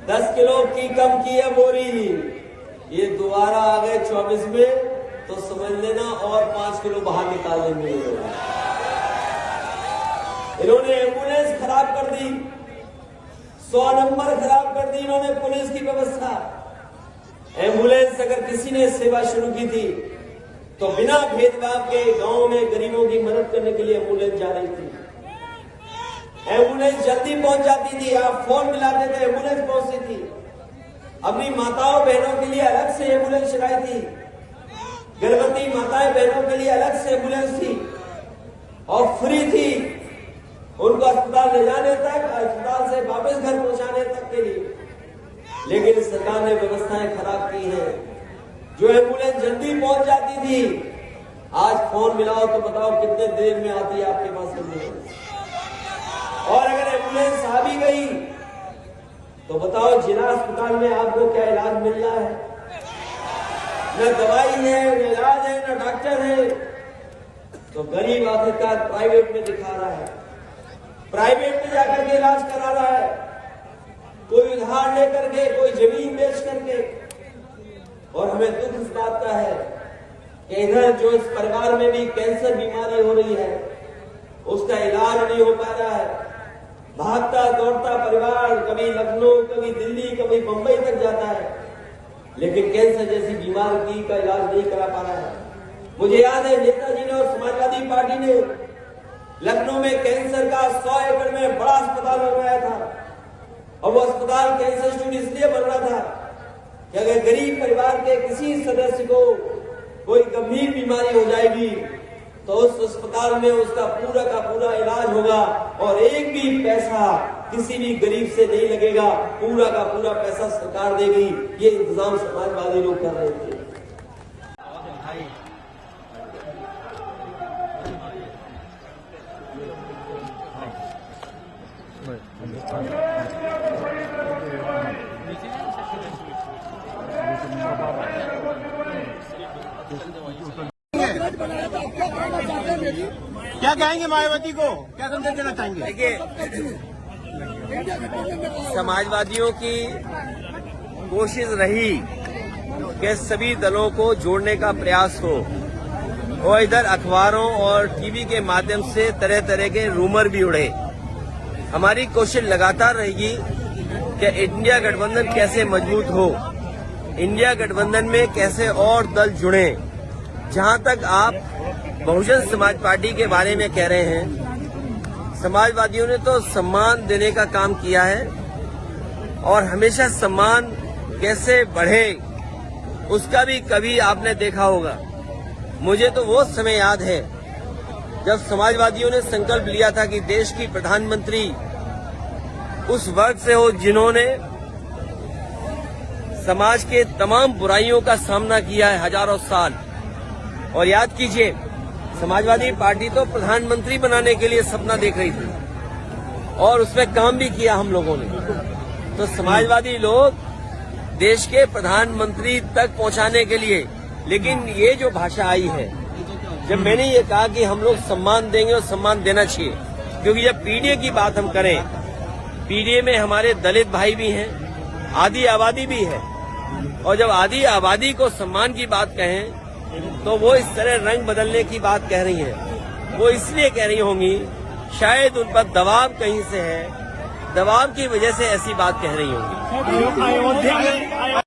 10 kilo की कम की है बोरी, ये दोबारा आ गए 24 में तो समझ लेना और 5 किलो बाहर निकाल लेंगे। इन्होंने एम्बुलेंस खराब कर दी, 100 नंबर खराब कर दी इन्होंने पुलिस की व्यवस्था। एम्बुलेंस अगर किसी ने सेवा शुरू की थी तो बिना भेदभाव के गांव में गरीबों की मदद करने के लिए एम्बुलेंस जा रही थी। एम्बुलेंस जल्दी पहुंच जाती थी, आप फोन मिलाते थे एम्बुलेंस पहुंचती थी। अपनी माताओं बहनों के लिए अलग से एम्बुलेंस चलाई थी, गर्भवती माताएं बहनों के लिए अलग से एम्बुलेंस थी और फ्री थी उनको अस्पताल ले जाने तक, अस्पताल से वापस घर पहुंचाने तक के लिए। लेकिन सरकार ने व्यवस्थाएं खराब की हैं। जो एम्बुलेंस जल्दी पहुंच जाती थी, आज फोन मिलाओ तो बताओ कितने देर में आती है आपके पास एम्बुलेंस। और अगर एम्बुलेंस आ भी गई तो बताओ जिला अस्पताल में आपको क्या इलाज मिल रहा है? न दवाई है, न इलाज है, न डॉक्टर है। तो गरीब आखिरकार प्राइवेट में दिखा रहा है, प्राइवेट में जाकर के इलाज करा रहा है, कोई उधार लेकर के, कोई जमीन बेच करके। और हमें दुख इस बात का है कि इधर जो इस परिवार में भी कैंसर बीमारी हो रही है उसका इलाज नहीं हो पा रहा है। भागता दौड़ता परिवार कभी लखनऊ, कभी दिल्ली, कभी मुंबई तक जाता है, लेकिन कैंसर जैसी बीमारी का इलाज नहीं करा पा रहा है। मुझे याद है नेताजी ने और समाजवादी पार्टी ने लखनऊ में कैंसर का 100 एकड़ में बड़ा अस्पताल बनवाया था। और वो अस्पताल कैंसर इंस्टीट्यूट इसलिए बन रहा था कि अगर गरीब परिवार के किसी सदस्य को कोई गंभीर बीमारी हो जाएगी तो उस अस्पताल में उसका पूरा का पूरा इलाज होगा और एक भी पैसा किसी भी गरीब से नहीं लगेगा, पूरा का पूरा पैसा सरकार देगी। ये इंतजाम समाजवादी लोग कर रहे थे। क्या कहेंगे मायावती को, क्या संदेश देना चाहेंगे? देखिए, समाजवादियों की कोशिश रही कि सभी दलों को जोड़ने का प्रयास हो और इधर अखबारों और टीवी के माध्यम से तरह तरह के रूमर भी उड़े। हमारी कोशिश लगातार रहेगी कि इंडिया गठबंधन कैसे मजबूत हो, इंडिया गठबंधन में कैसे और दल जुड़े। जहां तक आप बहुजन समाज पार्टी के बारे में कह रहे हैं, समाजवादियों ने तो सम्मान देने का काम किया है और हमेशा सम्मान कैसे बढ़े उसका भी कभी आपने देखा होगा। मुझे तो वो समय याद है जब समाजवादियों ने संकल्प लिया था कि देश की प्रधानमंत्री उस वर्ग से हो जिन्होंने समाज के तमाम बुराइयों का सामना किया है हजारों साल। और याद कीजिए, समाजवादी पार्टी तो प्रधानमंत्री बनाने के लिए सपना देख रही थी और उसमें काम भी किया हम लोगों ने। तो समाजवादी लोग देश के प्रधानमंत्री तक पहुंचाने के लिए, लेकिन ये जो भाषा आई है, जब मैंने ये कहा कि हम लोग सम्मान देंगे और सम्मान देना चाहिए, क्योंकि जब पीडीए की बात हम करें, पीडीए में हमारे दलित भाई भी हैं, आदि आबादी भी है, और जब आदि आबादी को सम्मान की बात कहें तो वो इस तरह रंग बदलने की बात कह रही हैं। वो इसलिए कह रही होंगी, शायद उन पर दबाव कहीं से है, दबाव की वजह से ऐसी बात कह रही होंगी।